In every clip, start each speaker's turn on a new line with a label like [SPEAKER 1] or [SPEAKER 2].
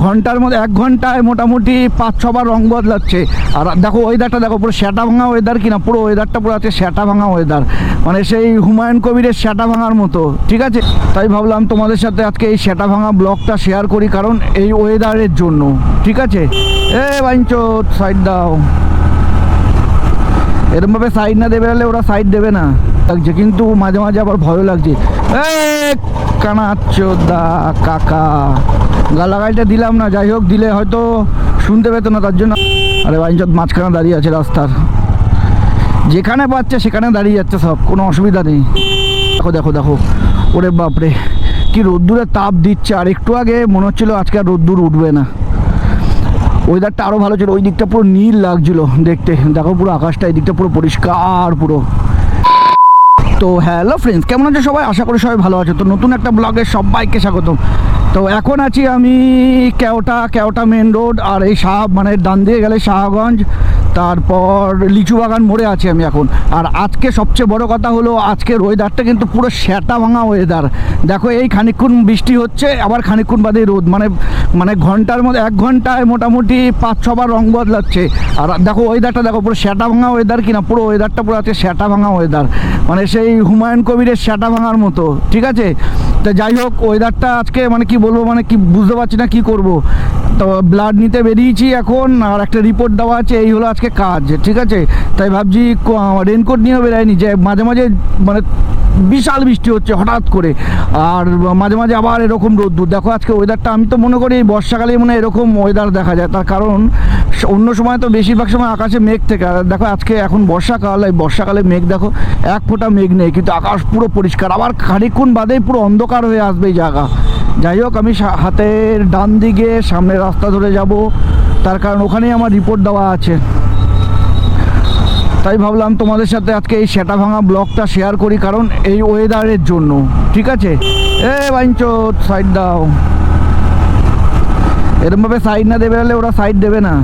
[SPEAKER 1] ঘন্টার মধ্যে 1 ঘন্টায় মোটামুটি 5-6 বার রং বদলাচ্ছে। আর দেখো ওয়েদারটা দেখো, পুরো শ্যাটা ভাঙা ওয়েদার কিনা, পুরো ওয়েদারটা পুরো আছে শ্যাটা ভাঙা ওয়েদার, মানে সেই হুমায়ুন কবিরের শ্যাটা ভাঙার মতো। ঠিক আছে, তাই ভাবলাম তোমাদের সাথে আজকে এই শ্যাটা ভাঙা ব্লগটা শেয়ার করি, কারণ এই ওয়েদারের জন্য। ঠিক আছে, বাইঞ্চো সাইড দাও, এরমভাবে সাইড না দেবে হলে ওরা সাইড দেবে না। লাগছে কিন্তু মাঝে মাঝে আবার ভয়ও লাগছে। কানাচ্চোদা কাকা, গালাগাইটা দিলাম না, যাই হোক দিলে হয়তো শুনতে পেতো না, তার জন্য। আরে বাইঞ্চোদ মাঝখানে দাঁড়িয়ে আছে রাস্তার, যেখানে পাচ্ছে সেখানে দাঁড়িয়ে যাচ্ছে সব, কোনো অসুবিধা নেই। দেখো দেখো দেখো, ওরে বাপরে কি রোদ্দুরের তাপ দিচ্ছে। আর একটু আগে মনে হচ্ছিলো আজকে আর রোদ্দুর উঠবে না, ওয়েদারটা আরও ভালো ছিল। ওই দিকটা পুরো নীল লাগছিল দেখতে, দেখো পুরো আকাশটা এই দিকটা পুরো পরিষ্কার পুরো। তো হ্যালো ফ্রেন্ডস, কেমন আছো সবাই? আশা করি সবাই ভালো আছো। তো নতুন একটা ব্লগে সবাইকে স্বাগতম। তো এখন আছি আমি কেওটা মেন রোড, আর এই মানে ডান দিয়ে গেলে শাহগঞ্জ, তারপর লিচু বাগান মোড়ে আছি আমি এখন। আর আজকে সবচেয়ে বড় কথা হলো, আজকের ওয়েদারটা কিন্তু পুরো শ্যাটা ভাঙা ওয়েদার। দেখো এই খানিকক্ষণ বৃষ্টি হচ্ছে, আবার খানিকক্ষণ বাদে রোদ, মানে ঘন্টার মধ্যে 1 ঘন্টায় মোটামুটি 5-6 বার রং বদলাচ্ছে। আর দেখো ওয়েদারটা দেখো, পুরো শ্যাটা ভাঙা ওয়েদার কিনা, পুরো ওয়েদারটা পুরো আছে শ্যাটা ভাঙা ওয়েদার, মানে সেই হুমায়ুন কবিরের শ্যাটা ভাঙার মতো। ঠিক আছে, তো যাই হোক ওয়েদারটা আজকে মানে কি বলবো, মানে কি বুঝতে পারছি না কি করব। তো ব্লাড নিতে বেরিয়েছি এখন, আর একটা রিপোর্ট দেওয়া আছে, এই হলো আজকে কাজ। ঠিক আছে, তাই ভাবছি রেনকোট নিয়েও বেরায়নি, যে মাঝে মাঝে মানে বিশাল বৃষ্টি হচ্ছে হঠাৎ করে, আর মাঝে মাঝে আবার এরকম রোদ্দুর। দেখো আজকে ওয়েদারটা, আমি তো মনে করি এই বর্ষাকালে মানে এরকম ওয়েদার দেখা যায়, তার কারণ অন্য সময় তো বেশিরভাগ সময় আকাশে মেঘ থেকে। আর দেখো আজকে এখন বর্ষাকাল, এই বর্ষাকালে মেঘ দেখো 1 ফোঁটা মেঘ নেই, কিন্তু আকাশ পুরো পরিষ্কার। আবার খানিকক্ষণ বাদেই পুরো অন্ধকার হয়ে আসবে এই জায়গা। যাই হোক আমি হাতের ডান দিকে সামনে রাস্তা ধরে যাব, তার কারণ ওখানেই আমার রিপোর্ট দেওয়া আছে। তাই ভাবলাম তোমাদের সাথে আজকে এই শ্যাটা ভাঙা ব্লগটা শেয়ার করি, কারণ এই ওয়েদারের জন্য। ঠিক আছে, বাইঞ্চো সাইড দাও, এরমভাবে সাইড না দেবে হলে ওরা সাইড দেবে না।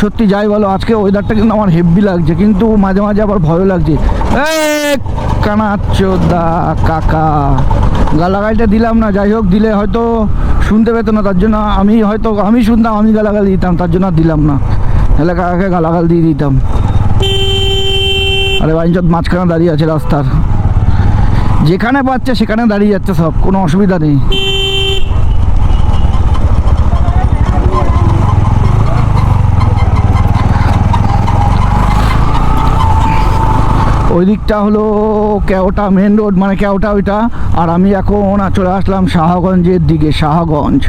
[SPEAKER 1] সত্যি যাই বলো, আজকে ওয়েদারটা কিন্তু আমার হেভি লাগছে, কিন্তু মাঝে মাঝে আবার ভয়ও লাগছে। কানাচ্চোদা কাকা, গালাগাইটা দিলাম না, যাই হোক দিলে হয়তো শুনতে পেতো না, তার জন্য আমি শুনতাম, আমি গালাগাল দিতাম, তার জন্য দিলাম না, তাহলে কাকাকে গালাগাল দিয়ে দিতাম। আরে বাইঞ্চোদ মাঝখানে দাঁড়িয়ে আছে রাস্তার, যেখানে পাচ্ছে সেখানে দাঁড়িয়ে যাচ্ছে সব, কোনো অসুবিধা নেই। ওই দিকটা হলো কেওটা মেন রোড, মানে কেওটা ওইটা। আর আমি এখন চলে আসলাম শাহগঞ্জের দিকে, শাহগঞ্জ।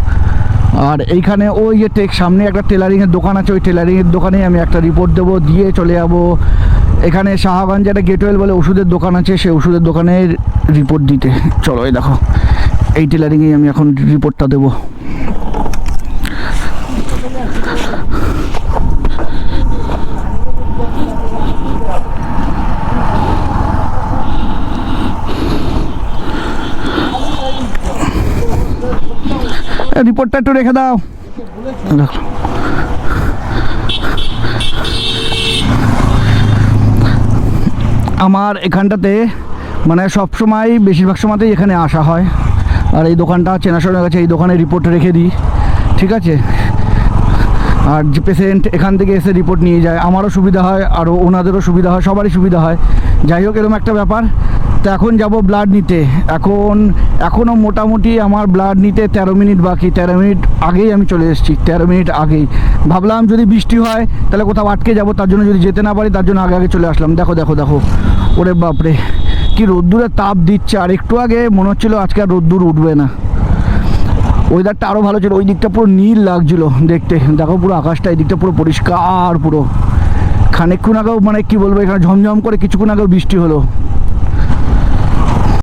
[SPEAKER 1] আর এইখানে ওই যে সামনে একটা টেলারিংয়ের দোকান আছে, ওই টেলারিংয়ের দোকানে আমি একটা রিপোর্ট দেবো, দিয়ে চলে যাবো এখানে শাহগঞ্জে একটা গেটওয়েল বলে ওষুধের দোকান আছে, সেই ওষুধের দোকানে রিপোর্ট দিতে। চলো এই দেখো, এই টেলারিংয়ে আমি এখন রিপোর্টটা দেবো। রিপোর্টটা একটু রেখে দাও। আমার এখানটাতে মানে সবসময় বেশিরভাগ সময়তেই এখানে আসা হয়, আর এই দোকানটা চেনাশোনার কাছে, এই দোকানে রিপোর্ট রেখে দিই। ঠিক আছে, আর যে পেশেন্ট এখান থেকে এসে রিপোর্ট নিয়ে যায়, আমারও সুবিধা হয়, আর ওনাদেরও সুবিধা হয়, সবারই সুবিধা হয়। যাই হোক এরকম একটা ব্যাপার। তো এখন যাব ব্লাড নিতে। এখনও মোটামুটি আমার ব্লাড নিতে 13 মিনিট বাকি। 13 মিনিট আগেই আমি চলে এসেছি, 13 মিনিট আগেই। ভাবলাম যদি বৃষ্টি হয় তাহলে কোথাও আটকে যাব, তার জন্য যদি যেতে না পারি তার জন্য আগে চলে আসলাম। দেখো দেখো দেখো, ওরে বাপরে কি রোদ্দুরের তাপ দিচ্ছে। আর একটু আগে মনে হচ্ছিলো আজকে আর রোদ্দুর উঠবে না, ওয়েদারটা আরও ভালো ছিল। ওই দিকটা পুরো নীল লাগছিল দেখতে, দেখো পুরো আকাশটা এই দিকটা পুরো পরিষ্কার পুরো। খানিকক্ষণ আগেও মানে কি বলবো, এখানে ঝমঝম করে কিছুক্ষণ আগেও বৃষ্টি হলো।